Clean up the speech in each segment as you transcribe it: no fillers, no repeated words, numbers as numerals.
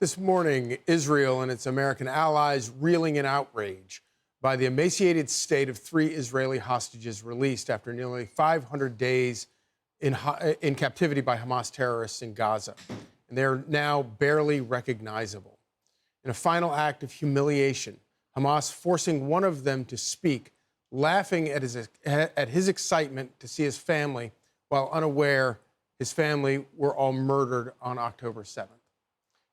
This morning, Israel and its American allies reeling in outrage by the emaciated state of 3 Israeli hostages released after nearly 500 days in captivity by Hamas terrorists in Gaza. And they're now barely recognizable. In a final act of humiliation, Hamas forcing one of them to speak, laughing at his excitement to see his family, while unaware his family were all murdered on October 7th.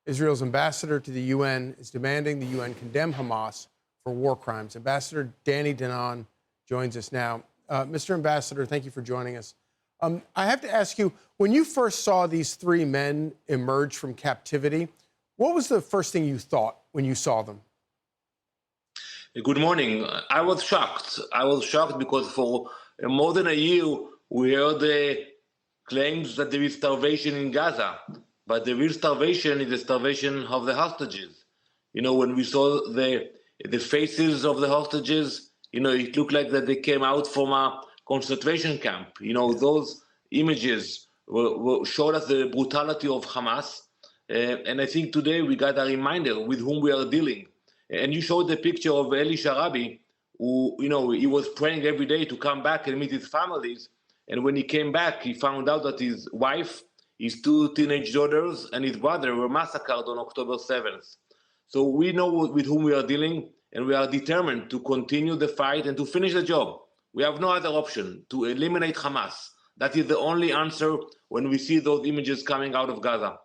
Israel's ambassador to the UN is demanding the UN condemn Hamas for war crimes. Ambassador Danon joins us now. Mr. Ambassador, thank you for joining us. I have to ask you, when you first saw these 3 men emerge from captivity, what was the first thing you thought when you saw them? Good morning. I was shocked. I was shocked because for more than a year, we heard the claims that there is starvation in Gaza. But the real starvation is the starvation of the hostages. You know, when we saw the faces of the hostages, you know, it looked like that they came out from a concentration camp. You know, those images showed us the brutality of Hamas. And I think today we got a reminder with whom we are dealing. And you showed the picture of Eli Sharabi, who, you know, he was praying every day to come back and meet his families. And when he came back, he found out that his wife, his 2 teenage daughters, and his brother were massacred on October 7th. So we know with whom we are dealing, and we are determined to continue the fight and to finish the job. We have no other option to eliminate Hamas. That is the only answer when we see those images coming out of Gaza.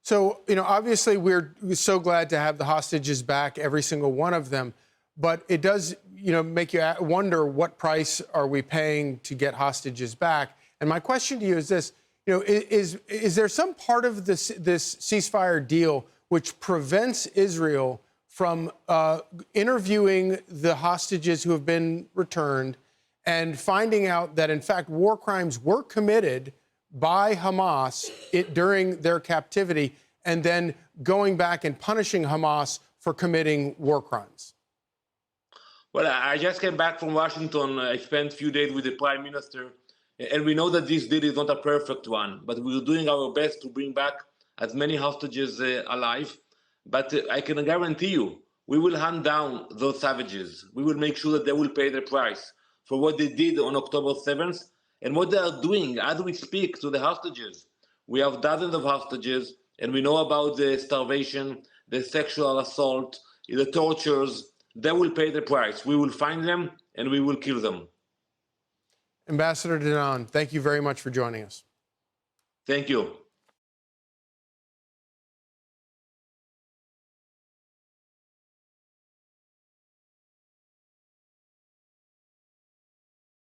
So, you know, obviously we're so glad to have the hostages back, every single one of them. But it does, you know, make you wonder, what price are we paying to get hostages back? And my question to you is this. You know, is there some part of this ceasefire deal which prevents Israel from interviewing the hostages who have been returned and finding out that, in fact, war crimes were committed by Hamas during their captivity, and then going back and punishing Hamas for committing war crimes? Well, I just came back from Washington. I spent a few days with the Prime Minister. And we know that this deal is not a perfect one, but we're doing our best to bring back as many hostages alive. But I can guarantee you, we will hunt down those savages. We will make sure that they will pay the price for what they did on October 7th and what they are doing as we speak to the hostages. We have dozens of hostages, and we know about the starvation, the sexual assault, the tortures. They will pay the price. We will find them, and we will kill them. Ambassador Danon, thank you very much for joining us. Thank you.